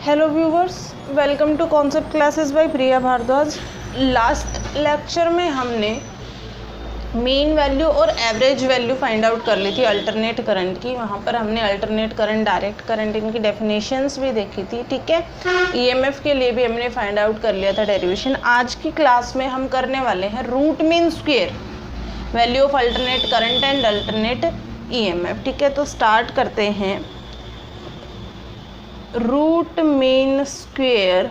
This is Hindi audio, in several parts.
Hello viewers, welcome to concept classes by Priya Bhardwaj. Last lecture में हमने मीन वैल्यू और एवरेज वैल्यू फाइंड आउट कर ली थी अल्टरनेट करंट की। वहाँ पर हमने अल्टरनेट करंट, डायरेक्ट करंट, इनकी डेफिनेशंस भी देखी थी। ठीक है, ईएमएफ के लिए भी हमने फाइंड आउट कर लिया था डेरिवेशन। आज की क्लास में हम करने वाले हैं root mean square value of alternate current and alternate EMF. ठीक है, तो स्टार्ट करते हैं। रूट मीन स्क्वायर,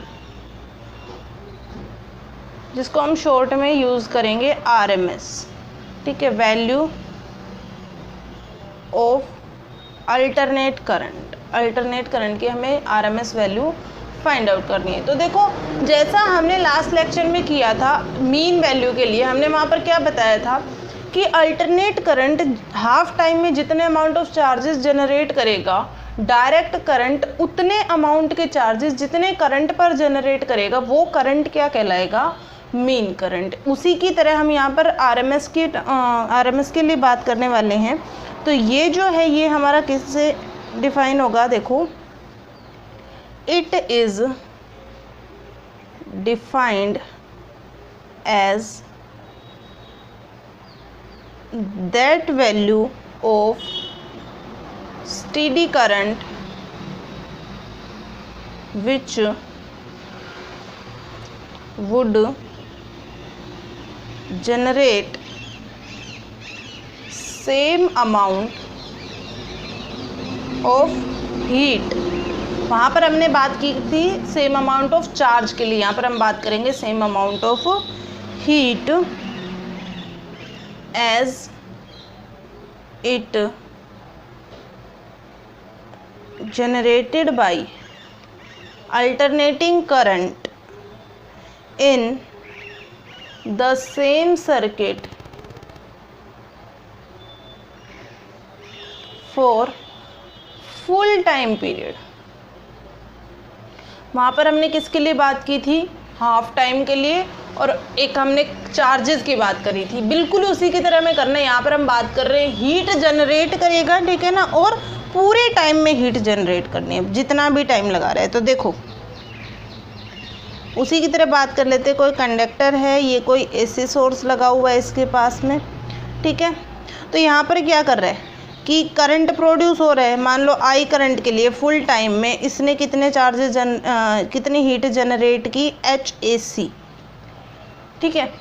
जिसको हम शॉर्ट में यूज़ करेंगे आरएमएस। ठीक है, value of alternate current. Alternate current की हमें आरएमएस वैल्यू फाइंड आउट करनी है। तो देखो, जैसा हमने लास्ट लेक्चर में किया था मीन वैल्यू के लिए, हमने वहाँ पर क्या बताया था कि अल्टरनेट करंट हाफ टाइम में जितने अमाउंट ऑफ चार्जेस जनरेट करेगा, डायरेक्ट करंट उतने अमाउंट के चार्जेस जितने करंट पर जनरेट करेगा, वो करंट क्या कहलाएगा? Mean current. उसी की तरह हम यहाँ पर आरएमएस के लिए बात करने वाले हैं। तो ये जो है, ये हमारा किससे डिफाइन होगा? देखो, it is defined as that value of steady current which would generate same amount of heat। वहाँ पर हमने बात की थी सेम अमाउंट ऑफ चार्ज के लिए, यहाँ पर हम बात करेंगे same amount of heat as it generated by alternating current in the same circuit for full time period। वहाँ पर हमने किसके लिए बात की थी? हाफ टाइम के लिए, और एक हमने चार्जेस की बात करी थी। बिल्कुल उसी की तरह में करना है। यहाँ पर हम बात कर रहे हैं हीट जनरेट करेगा, ठीक है ना, और पूरे टाइम में हीट जनरेट करनी है, जितना भी टाइम लगा रहा है। तो देखो, उसी की तरह बात कर लेते हैं। कोई कंडक्टर है, ये कोई एसी सोर्स लगा हुआ है इसके पास में, ठीक है। तो यहाँ पर क्या कर रहा है कि करंट प्रोड्यूस हो रहा है। मान लो आई करंट के लिए फुल टाइम में इसने कितने चार्जेस कितनी हीट जनरेट की? HAC, ठीक है।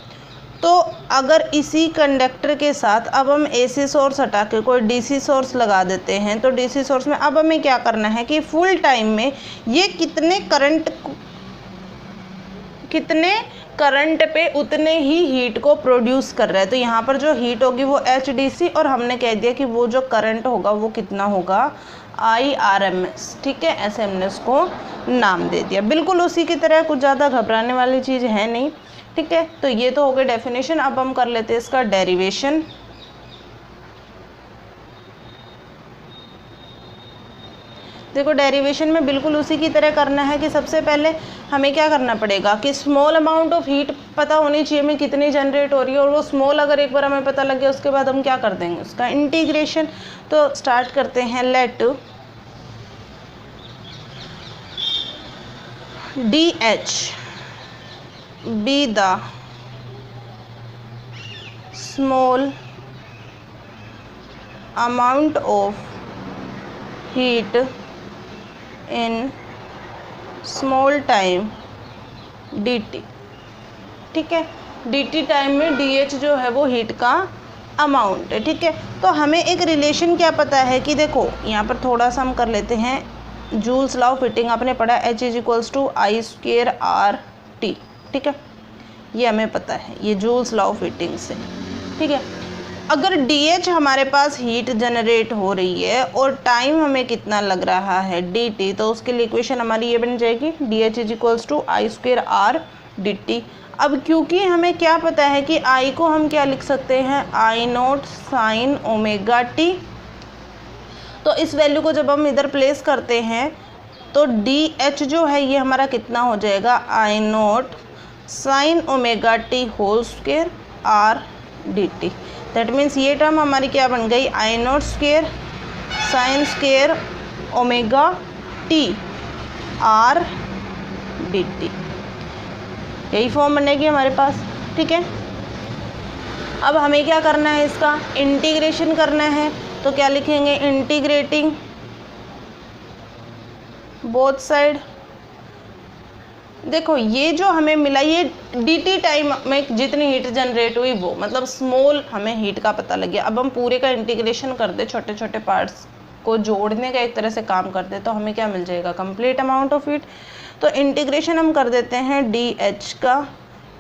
तो अगर इसी कंडक्टर के साथ अब हम AC सोर्स हटा के कोई DC सोर्स लगा देते हैं, तो DC सोर्स में अब हमें क्या करना है कि फुल टाइम में ये कितने करंट पे उतने ही हीट को प्रोड्यूस कर रहा है। तो यहाँ पर जो हीट होगी वो HDC, और हमने कह दिया कि वो जो करंट होगा वो कितना होगा? IRMS। ठीक है, ऐसे हमने उसको नाम दे दिया। बिल्कुल उसी की तरह, कुछ ज़्यादा घबराने वाली चीज़ है नहीं। ठीक है, तो ये तो हो गई डेफिनेशन। अब हम कर लेते हैं इसका डेरिवेशन। देखो, डेरिवेशन में बिल्कुल उसी की तरह करना है कि सबसे पहले हमें क्या करना पड़ेगा कि स्मॉल अमाउंट ऑफ हीट पता होनी चाहिए हमें कितनी जनरेट हो रही है, और वो स्मॉल अगर एक बार हमें पता लग गया, उसके बाद हम क्या कर देंगे? उसका इंटीग्रेशन। तो स्टार्ट करते हैं। Let DH be the small amount of heat in small time dt। ठीक है, dt टाइम में DH जो है वो हीट का अमाउंट है। ठीक है, तो हमें एक रिलेशन क्या पता है कि देखो, यहाँ पर थोड़ा सा हम कर लेते हैं। जूल्स लॉ ऑफ हीटिंग आपने पढ़ा, H = I² RT। ठीक है, ये हमें पता है, ये जूल्स लॉ ऑफ हीटिंग से। ठीक है, अगर DH हमारे पास हीट जनरेट हो रही है और टाइम हमें कितना लग रहा है? DT, तो उसके लिए इक्वेशन हमारी ये बन जाएगी, DH = I² R dt। अब क्योंकि हमें क्या पता है कि I को हम क्या लिख सकते हैं? I0 sin ωt। तो इस वैल्यू को जब हम इधर प्लेस करते हैं तो DH जो है ये हमारा कितना हो जाएगा? I0 sin ωt² R dt। That means ये टर्म हमारी क्या बन गई? I0² sin² omega T R D T, यही फॉर्म बनेगी हमारे पास। ठीक है, अब हमें क्या करना है, इसका इंटीग्रेशन करना है। तो क्या लिखेंगे, इंटीग्रेटिंग बोथ साइड। देखो ये जो हमें मिला, ये dt टाइम में जितनी हीट जनरेट हुई वो, मतलब स्मॉल हमें हीट का पता लग गया। अब हम पूरे का इंटीग्रेशन कर दे, छोटे छोटे पार्ट्स को जोड़ने का एक तरह से काम कर दे, तो हमें क्या मिल जाएगा, कंप्लीट अमाउंट ऑफ हीट। तो इंटीग्रेशन हम कर देते हैं dh का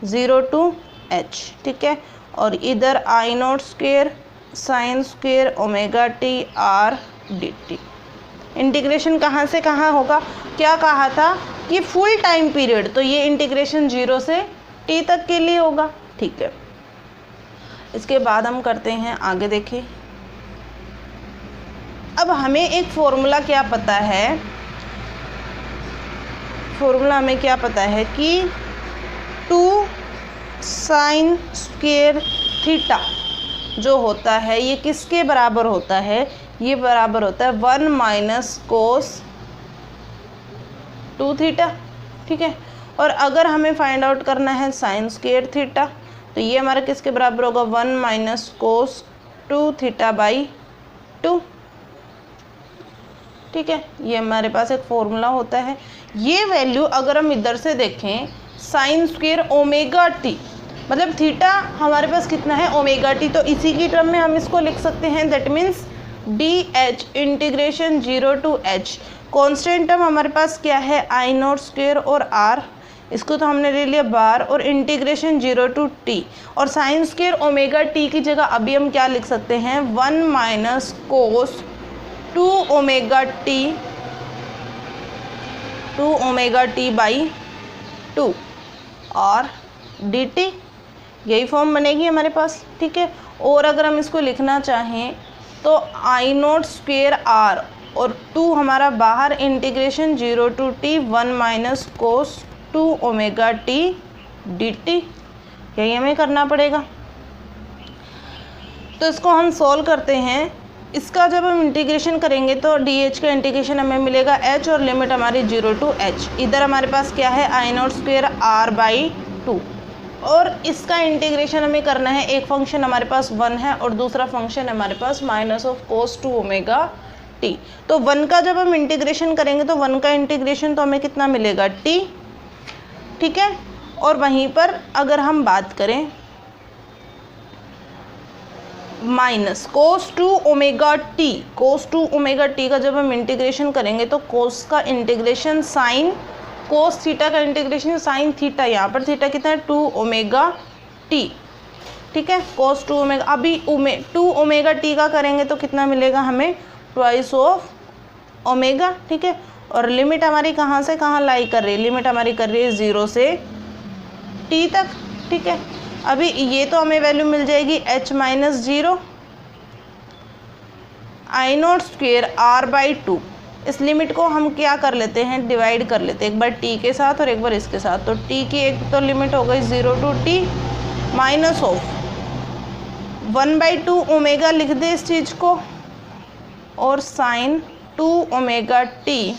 0 to h। ठीक है, और इधर I naught square sine square omega T R D T. Integration कहाँ से कहाँ होगा, क्या कहा था कि फुल टाइम पीरियड, तो ये इंटीग्रेशन 0 से t तक के लिए होगा। ठीक है, इसके बाद हम करते हैं आगे, देखिए अब हमें एक फॉर्मूला क्या पता है, फॉर्मूला हमें क्या पता है कि 2 साइन स्क्वेयर थीटा जो होता है ये किसके बराबर होता है, ये बराबर होता है 1 माइनस कोस 2 थीटा। ठीक है, और अगर हमें फाइंड आउट करना है साइन स्क्वेयर थीटा, तो ये हमारा किसके बराबर होगा, 1 माइनस कोस 2 थीटा बाई 2। ठीक है, ये हमारे पास एक फॉर्मूला होता है। ये वैल्यू अगर हम इधर से देखें, साइन स्क्वेयर ओमेगा टी, मतलब थीटा हमारे पास कितना है, ओमेगा टी, तो इसी की टर्म में हम इसको लिख सकते हैं, that means D H integration 0 to h। Constant term हमारे पास क्या है, आई नॉट स्क्वेयर और आर, इसको तो हमने ले लिया बार, और इंटीग्रेशन 0 to t, और साइन स्क्वेयर ओमेगा टी की जगह अभी हम क्या लिख सकते हैं, 1 minus cos 2 omega T by 2 और डी टी, यही फॉर्म बनेगी हमारे पास। ठीक है, और अगर हम इसको लिखना चाहें तो आई नॉट स्क्वेयर आर और 2 हमारा बाहर, integration 0 to t 1 minus cos 2 omega T D T, यही हमें करना पड़ेगा। तो इसको हम सॉल्व करते हैं। इसका जब हम इंटीग्रेशन करेंगे तो dh का इंटीग्रेशन हमें मिलेगा h, और लिमिट हमारी 0 to h। इधर हमारे पास क्या है, आई नॉट स्क्वेयर आर बाई 2, और इसका इंटीग्रेशन हमें करना है, एक फंक्शन हमारे पास 1 है और दूसरा फंक्शन हमारे पास minus of cos 2 omega T. तो 1 का जब हम इंटीग्रेशन करेंगे तो 1 का इंटीग्रेशन तो हमें कितना मिलेगा, t। ठीक है, और वहीं पर अगर हम बात करें माइनस कोस 2 ओमेगा टी, कोस 2 ओमेगा टी का जब हम इंटीग्रेशन करेंगे तो कोस का इंटीग्रेशन साइन, कोस थीटा का इंटीग्रेशन साइन थीटा, यहाँ पर थीटा कितना है, 2 ओमेगा टी। ठीक है, कोस 2 ओमेगा, अभी 2 ओमेगा टी का करेंगे तो कितना मिलेगा हमें, ट्वाइस ऑफ ओमेगा। ठीक है, और लिमिट हमारी कहाँ से कहाँ लाई कर रही है, लिमिट हमारी कर रही है 0 से t तक। ठीक है, अभी ये तो हमें वैल्यू मिल जाएगी h minus 0 I naught square R by 2। इस लिमिट को हम क्या कर लेते हैं, डिवाइड कर लेते हैं, एक बार t के साथ और एक बार इसके साथ। तो t की एक तो लिमिट हो गई 0 to t minus of 1/2 omega लिख दे इस चीज़ को, और sine 2 omega t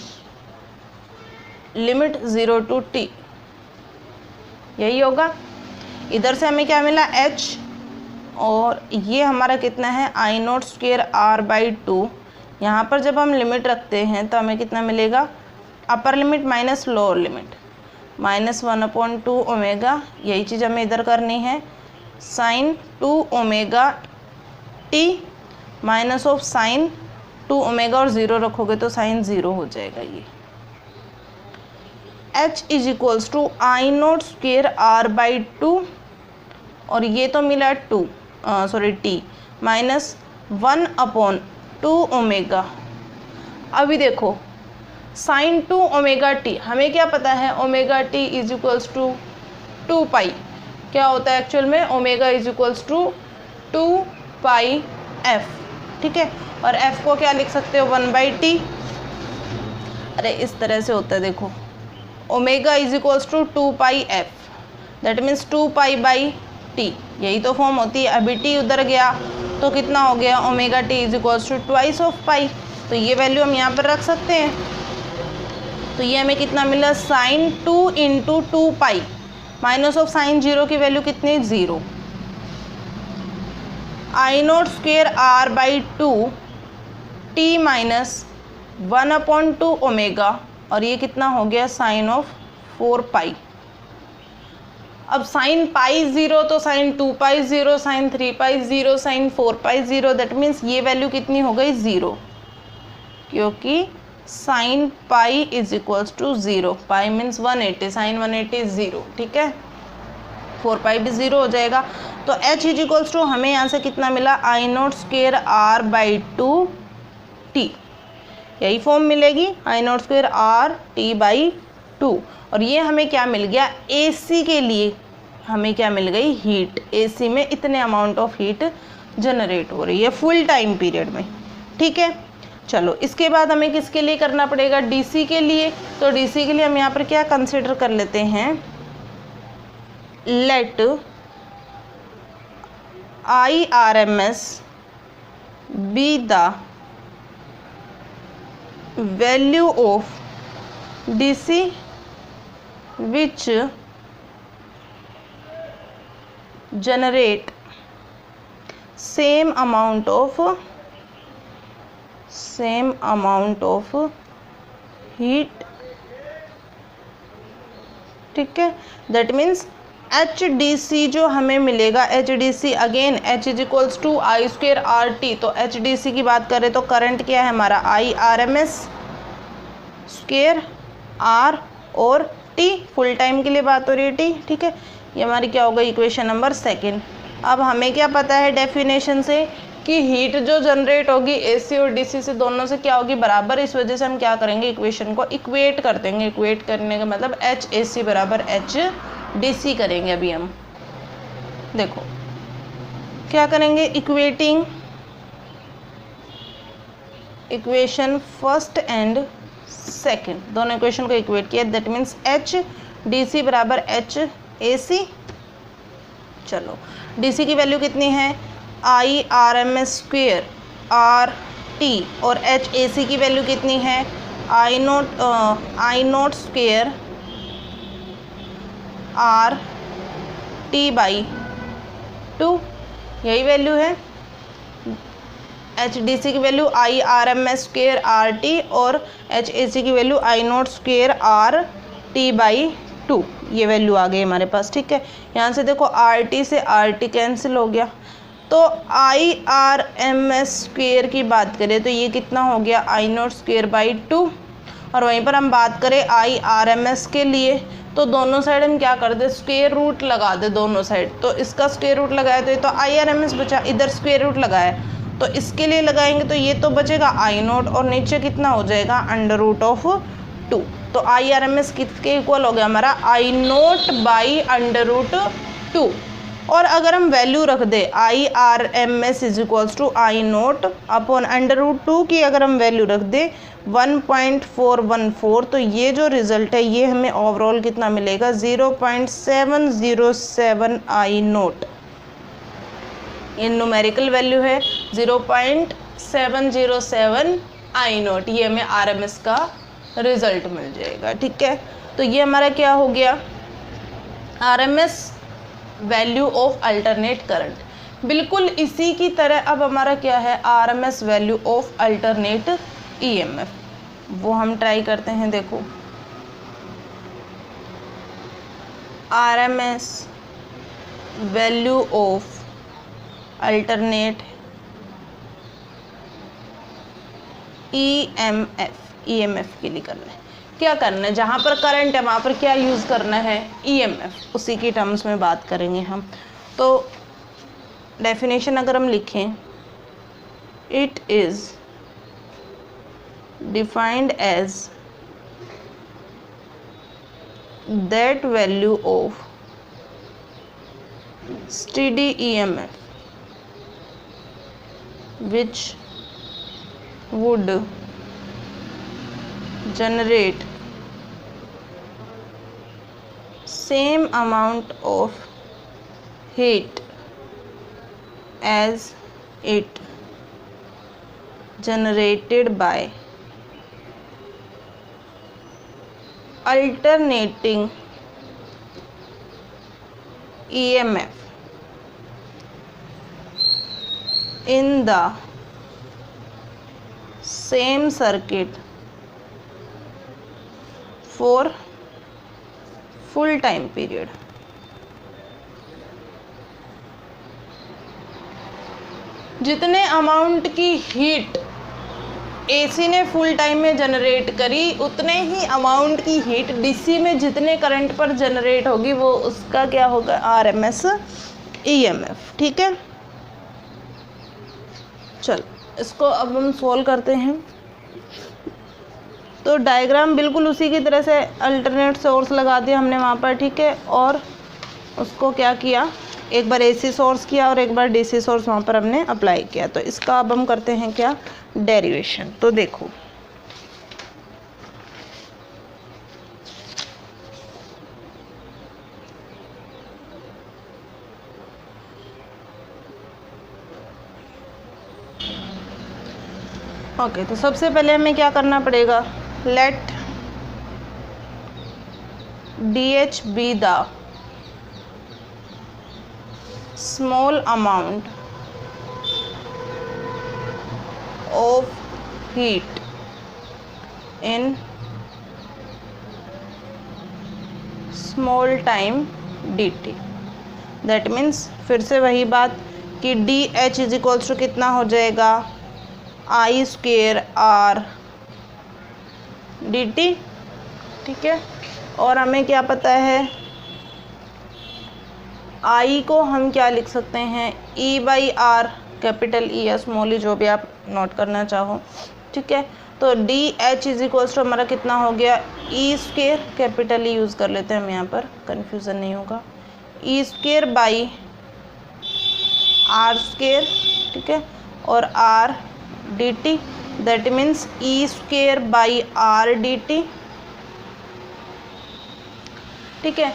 limit 0 to t, यही होगा। इधर से हमें क्या मिला, h, और ये हमारा कितना है, आई नॉट स्क्वेयर आर बाई 2। यहाँ पर जब हम लिमिट रखते हैं तो हमें कितना मिलेगा, upper limit minus lower limit, minus 1/2 omega, यही चीज़ हमें इधर करनी है, sine 2 omega T minus of sine 2 omega, और 0 रखोगे तो साइन 0 हो जाएगा। ये h is equals to I naught square R by 2, और ये तो मिला t माइनस 1/2 ओमेगा। अभी देखो साइन 2 ओमेगा टी, हमें क्या पता है, omega T is equals to 2 pi, क्या होता है एक्चुअल में, omega is equals to 2 pi F. ठीक है, और f को क्या लिख सकते हो, 1/t। अरे इस तरह से होता है, देखो omega is equals to 2 pi F, that means 2 pi by T, यही तो फॉर्म होती है। अभी टी उधर गया तो कितना हो गया, omega T is equals to twice of pi, तो ये वैल्यू हम यहाँ पर रख सकते हैं। तो ये हमें कितना मिला, sine 2 into 2 pi, minus of sine 0 की वैल्यू कितनी, 0, I naught square R by 2 T minus 1/2 omega, और ये कितना हो गया, साइन ऑफ 4 पाई। अब साइन पाई 0 तो sine 2 pi 0, sine 3 pi 0, sine 4 pi 0, that means ये वैल्यू कितनी हो गई, 0, क्योंकि sine pi is equals to 0, pi means 180, sine 180 is 0, ठीक है, 4 पाई भी 0 हो जाएगा। तो h इज इक्वल्स टू हमें यहाँ से कितना मिला, I naught square R by 2 T, यही फॉर्म मिलेगी, I naught square R T by 2, और ये हमें क्या मिल गया, AC के लिए हमें क्या मिल गई, हीट, AC में इतने अमाउंट ऑफ हीट जनरेट हो रही है फुल टाइम पीरियड में, ठीक है। चलो इसके बाद हमें किसके लिए करना पड़ेगा, DC के लिए। तो DC के लिए हम यहाँ पर क्या कंसिडर कर लेते हैं, let IRMS be the value of DC which generate same amount of heat, ठीक है। दैट मीन्स HDC जो हमें मिलेगा, HDC again H is equals to I square R T, तो HDC की बात करें तो करंट क्या है हमारा, IRMS स्क्वेयर R और T, फुल टाइम के लिए बात हो रही है T, ठीक है। ये हमारी क्या होगा, इक्वेशन नंबर 2। अब हमें क्या पता है डेफिनेशन से कि हीट जो जनरेट होगी AC और DC से दोनों से क्या होगी, बराबर, इस वजह से हम क्या करेंगे, इक्वेशन को इक्वेट कर देंगे। इक्वेट करने का मतलब HAC बराबर HDC करेंगे। अभी हम देखो क्या करेंगे, equating equation first and second, दोनों इक्वेशन को इक्वेट किया, दैट मीन्स HDC बराबर HAC। चलो DC की वैल्यू कितनी है, IRMS स्क्वेयर RT, और HAC की वैल्यू कितनी है, I note square RT by 2, यही वैल्यू है। HDC की वैल्यू IRMS स्क्वेयर RT और HAC की value I note square RT by 2, ये वैल्यू आ गई हमारे पास, ठीक है। यहाँ से देखो RT से RT कैंसिल हो गया, तो IRMS स्क्वेयर की बात करें तो ये कितना हो गया, I नोट स्क्वेयर बाई 2, और वहीं पर हम बात करें IRMS के लिए तो दोनों साइड हम क्या कर दे, स्क्वेयर रूट लगा दे दोनों साइड, तो इसका स्क्वेयर रूट लगाया तो ये तो IRMS बचा, इधर स्क्वेयर रूट लगाया तो इसके लिए लगाएंगे तो ये तो बचेगा I नोट, और नीचे कितना हो जाएगा, अंडर रूट ऑफ 2, तो IRMS किसके इक्वल हो गया हमारा, I naught by under root 2। और अगर हम वैल्यू रख दे IRMS is equals to I naught upon under root 2 की अगर हम वैल्यू रख दे 1.414, तो ये जो रिजल्ट है ये हमें ओवरऑल कितना मिलेगा, 0.707 I नोट, ये न्यूमेरिकल वैल्यू है 0.707 I नोट, ये हमें RMS का रिजल्ट मिल जाएगा, ठीक है। तो ये हमारा क्या हो गया, RMS value of alternate current. बिल्कुल इसी की तरह अब हमारा क्या है, RMS value of alternate EMF, वो हम ट्राई करते हैं। देखो RMS value of alternate EMF के लिए करना है, क्या करना है, जहाँ पर करंट है वहाँ पर क्या यूज़ करना है, EMF, उसी की टर्म्स में बात करेंगे हम। तो डेफिनेशन अगर हम लिखें, it is defined as that value of steady EMF which would generate same amount of heat as it generated by alternating EMF in the same circuit for full time period. जितने अमाउंट की हीट एसी ने फुल टाइम में जनरेट करी, उतने ही अमाउंट की हीट डीसी में जितने करंट पर जनरेट होगी वो उसका क्या होगा, आरएमएस ईएमएफ। ठीक है, चल इसको अब हम सोल्व करते हैं। तो डायग्राम बिल्कुल उसी की तरह से अल्टरनेट सोर्स लगा दिया हमने वहाँ पर। ठीक है, और उसको क्या किया, एक बार एसी सोर्स किया और एक बार डीसी सोर्स वहाँ पर हमने अप्लाई किया। तो इसका अब हम करते हैं क्या, डेरिवेशन। तो देखो ओके, तो सबसे पहले हमें क्या करना पड़ेगा, let DH be the small amount of heat in small time dt। that means फिर से वही बात कि DH इज इक्वल्स टू कितना हो जाएगा, I स्क्वेयर R dt। ठीक है, और हमें क्या पता है, आई को हम क्या लिख सकते हैं, E by R, capital E या स्मॉल ई, जो भी आप नोट करना चाहो। ठीक है, तो D H is equals to हमारा कितना हो गया, E square, capital E use कर लेते हैं हम यहाँ पर, कन्फ्यूज़न नहीं होगा, E square by R square. ठीक है, और R D T, that means E square by R D T. ठीक है,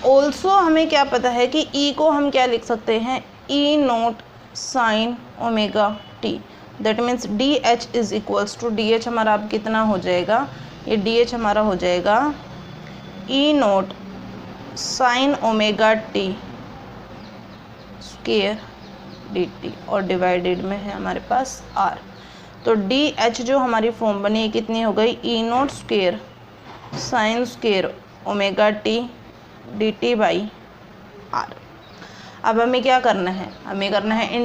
ऑल्सो हमें क्या पता है कि E को हम क्या लिख सकते हैं, E naught sine omega T. That means D H is equals to, D H हमारा अब कितना हो जाएगा, ये डी एच हमारा हो जाएगा E naught sine omega T square D T, और डिवाइडेड में है हमारे पास R। तो डी एच जो हमारी फॉर्म बनी कितनी हो गई, E naught square sine square omega T D T by R. अब हमें क्या करना है, हमें करना है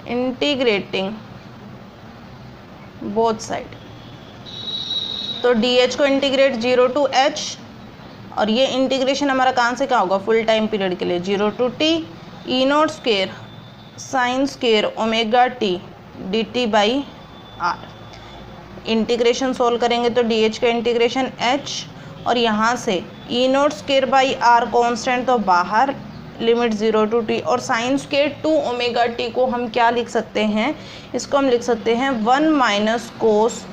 इंटीग्रेटिंग बोथ साइड। तो डी एच को इंटीग्रेट 0 टू एच, और ये इंटीग्रेशन हमारा कहाँ से क्या होगा, फुल टाइम पीरियड के लिए 0 to T E naught square sine square omega T D T by R. Integration solve करेंगे तो डी एच का इंटीग्रेशन एच, और यहाँ से E naught square by R constant तो बाहर, लिमिट 0 टू टी, और साइन स्क्वेयर 2 ओमेगा टी को हम क्या लिख सकते हैं, इसको हम लिख सकते हैं 1 minus cos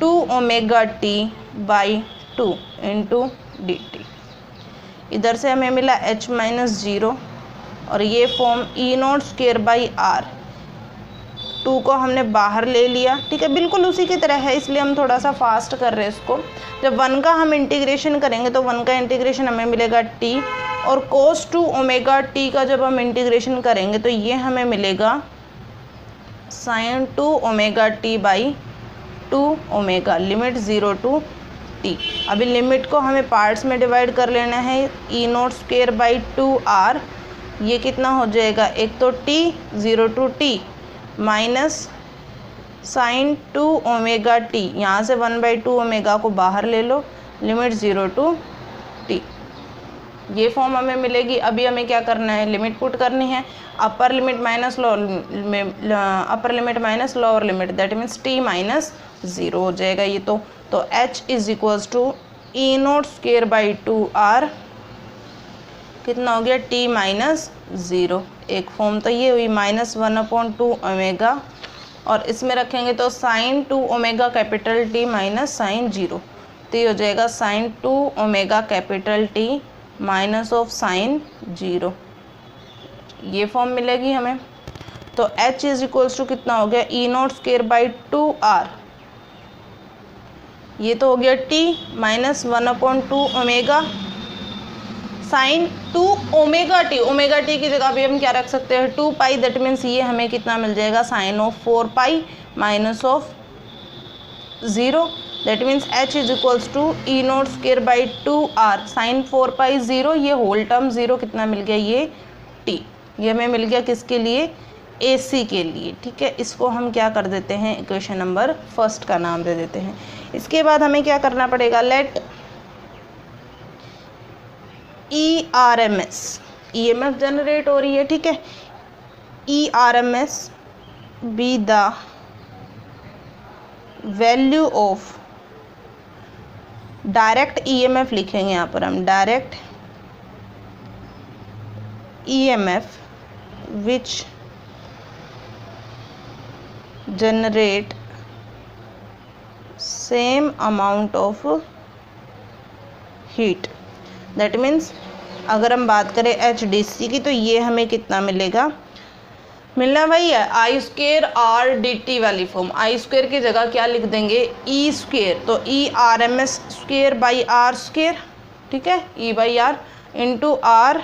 2 omega T by 2 into D T. इधर से हमें मिला एच माइनस 0, और ये form E naught square by R, 2 को हमने बाहर ले लिया। ठीक है, बिल्कुल उसी की तरह है, इसलिए हम थोड़ा सा फास्ट कर रहे हैं इसको। जब 1 का हम इंटीग्रेशन करेंगे तो 1 का इंटीग्रेशन हमें मिलेगा t, और cos 2 ओमेगा t का जब हम इंटीग्रेशन करेंगे तो ये हमें मिलेगा sin 2 omega t by 2 omega, limit 0 to t। अभी लिमिट को हमें पार्ट्स में डिवाइड कर लेना है, ई नोट स्क्वेयर बाई 2r, ये कितना हो जाएगा, एक तो t 0 to t minus sine 2 omega T, यहाँ से 1/2 ओमेगा को बाहर ले लो, लिमिट 0 टू टी। ये फॉर्म हमें मिलेगी। अभी हमें क्या करना है, लिमिट पुट करनी है, upper limit minus lower limit, that means T minus 0 हो जाएगा ये। तो H is equals to E naught square by 2r, कितना हो गया, टी माइनस 0। एक फॉर्म तो ये हुई -1/2 ओमेगा, और इसमें रखेंगे तो sine 2 omega capital T minus sine 0, तो ये हो जाएगा sine 2 omega capital T minus of sine 0, ये फॉर्म मिलेगी हमें। तो h इज इक्वल्स टू कितना हो गया, ई नोट स्क्वेयर बाई 2r ये तो हो गया t minus 1/2 omega sine 2 omega T की जगह भी हम क्या रख सकते हैं 2 पाई। दैट मीन्स ये हमें कितना मिल जाएगा sine of 4 pi minus of 0। That means h is equals to E naught square by 2r sine 4 pi 0, ये होल टर्म 0 कितना मिल गया ये t, ये हमें मिल गया किसके लिए AC के लिए। ठीक है, इसको हम क्या कर देते हैं इक्वेशन नंबर फर्स्ट का नाम दे देते हैं। इसके बाद हमें क्या करना पड़ेगा, लेट EMF जनरेट हो रही है। ठीक है, ERMS B the value of direct EMF लिखेंगे यहाँ पर हम, direct EMF which generate same amount of heat. That means अगर हम बात करें HDC की तो ये हमें कितना मिलेगा, मिलना वही है I square R D T वाली फॉर्म। आई स्क्वेयर की जगह क्या लिख देंगे ई स्क्वेयर, तो ERMS square by R square. ठीक है, E by R into R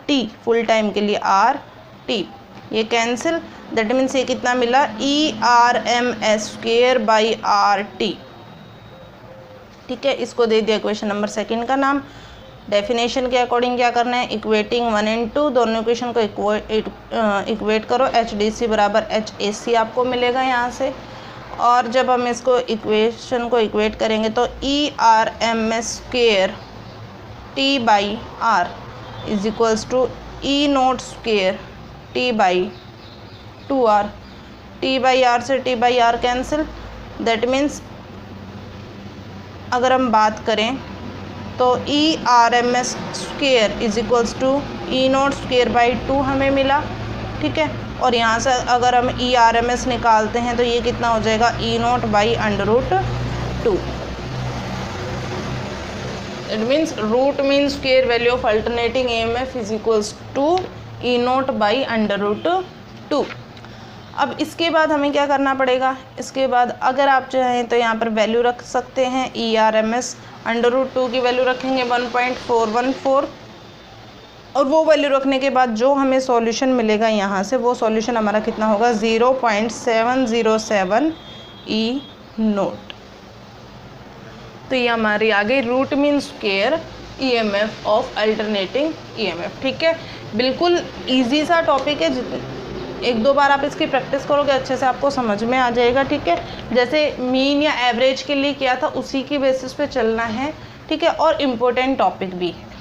T full time के लिए आर टी, ये कैंसिल। दैट मीन्स ये कितना मिला ERMS square by R T. ठीक है, इसको दे दिया इक्वेशन नंबर सेकंड का नाम। डेफिनेशन के अकॉर्डिंग क्या करना है, इक्वेटिंग 1 और 2 दोनों इक्वेशन को इक्वेट करो। HDC बराबर HAC आपको मिलेगा यहाँ से, और जब हम इसको इक्वेशन को इक्वेट करेंगे तो ERMS square T by R is equals to E naught square T by 2R। T by R से T by R cancel. That means अगर हम बात करें तो ERMS square is equals to E naught square by 2 हमें मिला। ठीक है, और यहाँ से अगर हम ERMS निकालते हैं तो ये कितना हो जाएगा E naught by √2। It means root mean square value of alternating EMF is equals to E naught by √2। अब इसके बाद हमें क्या करना पड़ेगा, इसके बाद अगर आप चाहें तो यहाँ पर वैल्यू रख सकते हैं ERMS √2 की वैल्यू रखेंगे 1.414, और वो वैल्यू रखने के बाद जो हमें सॉल्यूशन मिलेगा यहाँ से, वो सॉल्यूशन हमारा कितना होगा 0.707 E नोट। तो ये हमारी आ गई root mean square EMF of alternating EMF। ठीक है, बिल्कुल ईजी सा टॉपिक है, एक दो बार आप इसकी प्रैक्टिस करोगे अच्छे से आपको समझ में आ जाएगा। ठीक है, जैसे मीन या एवरेज के लिए किया था उसी की बेसिस पे चलना है। ठीक है, और इम्पोर्टेंट टॉपिक भी है।